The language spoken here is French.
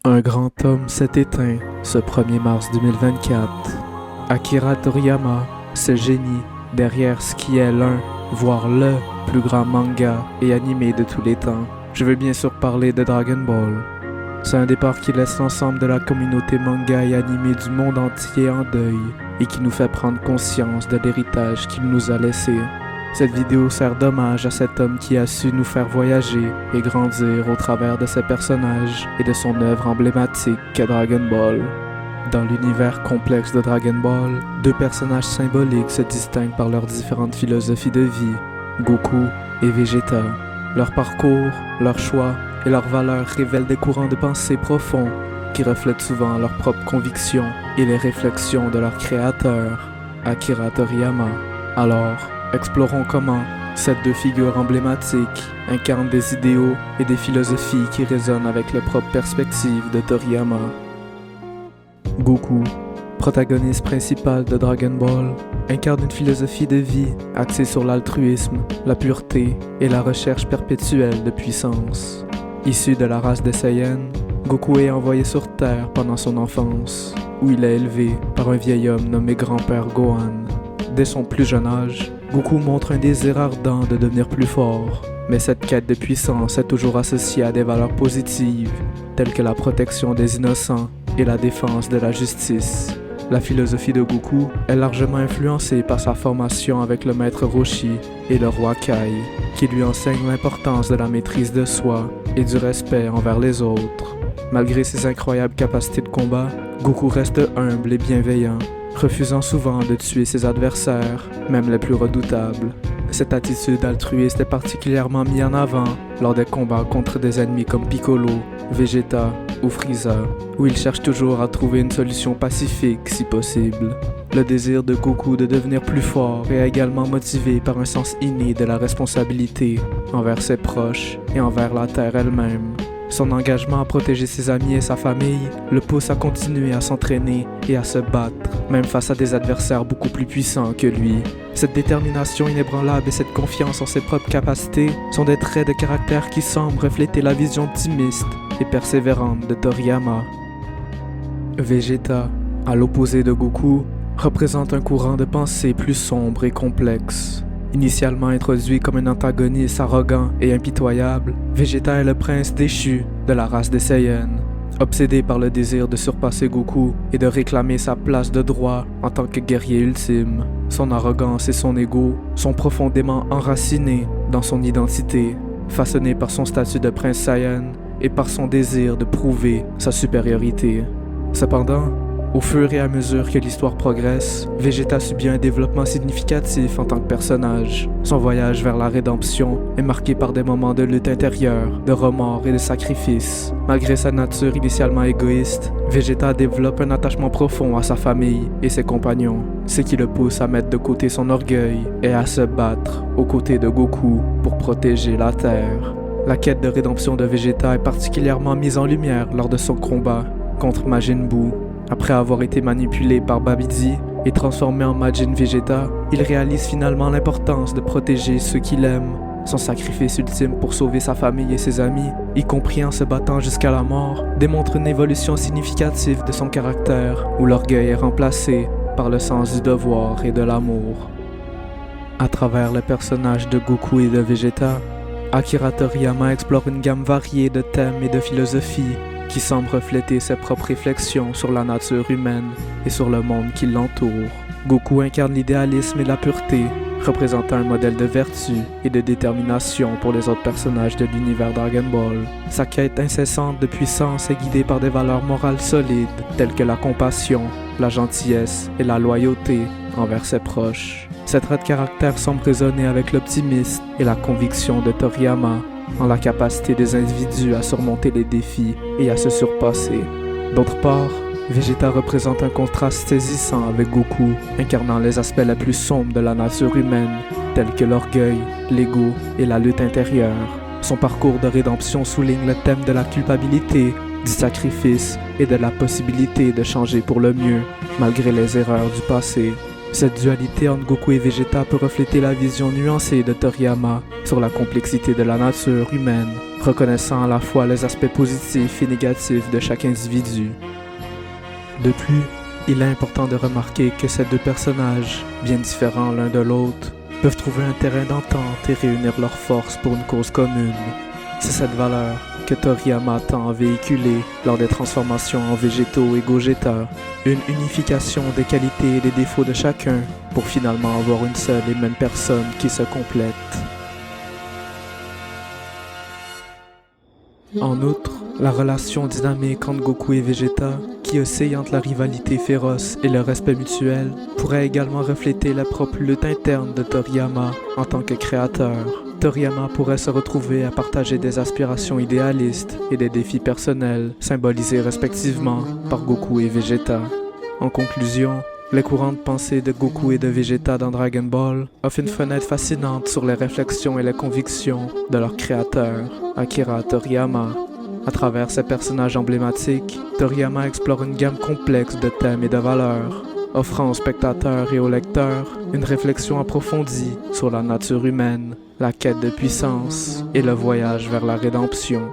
Un grand homme s'est éteint ce 1er mars 2024. Akira Toriyama, ce génie derrière ce qui est l'un, voire le plus grand manga et animé de tous les temps. Je veux bien sûr parler de Dragon Ball. C'est un départ qui laisse l'ensemble de la communauté manga et animé du monde entier en deuil et qui nous fait prendre conscience de l'héritage qu'il nous a laissé. Cette vidéo sert d'hommage à cet homme qui a su nous faire voyager et grandir au travers de ses personnages et de son œuvre emblématique qu'est Dragon Ball. Dans l'univers complexe de Dragon Ball, deux personnages symboliques se distinguent par leurs différentes philosophies de vie, Goku et Vegeta. Leur parcours, leurs choix et leurs valeurs révèlent des courants de pensée profonds qui reflètent souvent leurs propres convictions et les réflexions de leur créateur, Akira Toriyama. Alors, explorons comment ces deux figures emblématiques incarnent des idéaux et des philosophies qui résonnent avec les propres perspectives de Toriyama. Goku, protagoniste principal de Dragon Ball, incarne une philosophie de vie axée sur l'altruisme, la pureté et la recherche perpétuelle de puissance. Issu de la race des Saiyans, Goku est envoyé sur Terre pendant son enfance, où il est élevé par un vieil homme nommé Grand-Père Gohan. Dès son plus jeune âge, Goku montre un désir ardent de devenir plus fort, mais cette quête de puissance est toujours associée à des valeurs positives, telles que la protection des innocents et la défense de la justice. La philosophie de Goku est largement influencée par sa formation avec le maître Roshi et le roi Kai, qui lui enseignent l'importance de la maîtrise de soi et du respect envers les autres. Malgré ses incroyables capacités de combat, Goku reste humble et bienveillant, refusant souvent de tuer ses adversaires, même les plus redoutables. Cette attitude altruiste est particulièrement mise en avant lors des combats contre des ennemis comme Piccolo, Vegeta ou Frieza, où il cherche toujours à trouver une solution pacifique si possible. Le désir de Goku de devenir plus fort est également motivé par un sens inné de la responsabilité envers ses proches et envers la Terre elle-même. Son engagement à protéger ses amis et sa famille le pousse à continuer à s'entraîner et à se battre, même face à des adversaires beaucoup plus puissants que lui. Cette détermination inébranlable et cette confiance en ses propres capacités sont des traits de caractère qui semblent refléter la vision optimiste et persévérante de Toriyama. Vegeta, à l'opposé de Goku, représente un courant de pensée plus sombre et complexe. Initialement introduit comme un antagoniste arrogant et impitoyable, Vegeta est le prince déchu de la race des Saiyans. Obsédé par le désir de surpasser Goku et de réclamer sa place de droit en tant que guerrier ultime, son arrogance et son ego sont profondément enracinés dans son identité, façonné par son statut de prince Saiyan et par son désir de prouver sa supériorité. Cependant, au fur et à mesure que l'histoire progresse, Vegeta subit un développement significatif en tant que personnage. Son voyage vers la rédemption est marqué par des moments de lutte intérieure, de remords et de sacrifice. Malgré sa nature initialement égoïste, Vegeta développe un attachement profond à sa famille et ses compagnons, ce qui le pousse à mettre de côté son orgueil et à se battre aux côtés de Goku pour protéger la Terre. La quête de rédemption de Vegeta est particulièrement mise en lumière lors de son combat contre Majin Buu. Après avoir été manipulé par Babidi et transformé en Majin Vegeta, il réalise finalement l'importance de protéger ceux qu'il aime. Son sacrifice ultime pour sauver sa famille et ses amis, y compris en se battant jusqu'à la mort, démontre une évolution significative de son caractère, où l'orgueil est remplacé par le sens du devoir et de l'amour. À travers le personnage de Goku et de Vegeta, Akira Toriyama explore une gamme variée de thèmes et de philosophies qui semble refléter ses propres réflexions sur la nature humaine et sur le monde qui l'entoure. Goku incarne l'idéalisme et la pureté, représentant un modèle de vertu et de détermination pour les autres personnages de l'univers Dragon Ball. Sa quête incessante de puissance est guidée par des valeurs morales solides, telles que la compassion, la gentillesse et la loyauté envers ses proches. Ces traits de caractère semblent résonner avec l'optimisme et la conviction de Toriyama en la capacité des individus à surmonter les défis et à se surpasser. D'autre part, Vegeta représente un contraste saisissant avec Goku, incarnant les aspects les plus sombres de la nature humaine, tels que l'orgueil, l'ego et la lutte intérieure. Son parcours de rédemption souligne le thème de la culpabilité, du sacrifice et de la possibilité de changer pour le mieux, malgré les erreurs du passé. Cette dualité entre Goku et Vegeta peut refléter la vision nuancée de Toriyama sur la complexité de la nature humaine reconnaissant à la fois les aspects positifs et négatifs de chaque individu. De plus, il est important de remarquer que ces deux personnages, bien différents l'un de l'autre, peuvent trouver un terrain d'entente et réunir leurs forces pour une cause commune. C'est cette valeur que Toriyama tend à véhiculer lors des transformations en végétaux et Gogeta, une unification des qualités et des défauts de chacun pour finalement avoir une seule et même personne qui se complète. En outre, la relation dynamique entre Goku et Vegeta, qui oscille entre la rivalité féroce et le respect mutuel, pourrait également refléter la propre lutte interne de Toriyama en tant que créateur. Toriyama pourrait se retrouver à partager des aspirations idéalistes et des défis personnels, symbolisés respectivement par Goku et Vegeta. En conclusion, les courants de pensée de Goku et de Vegeta dans Dragon Ball offrent une fenêtre fascinante sur les réflexions et les convictions de leur créateur, Akira Toriyama. À travers ces personnages emblématiques, Toriyama explore une gamme complexe de thèmes et de valeurs, offrant aux spectateurs et aux lecteurs une réflexion approfondie sur la nature humaine, la quête de puissance et le voyage vers la rédemption.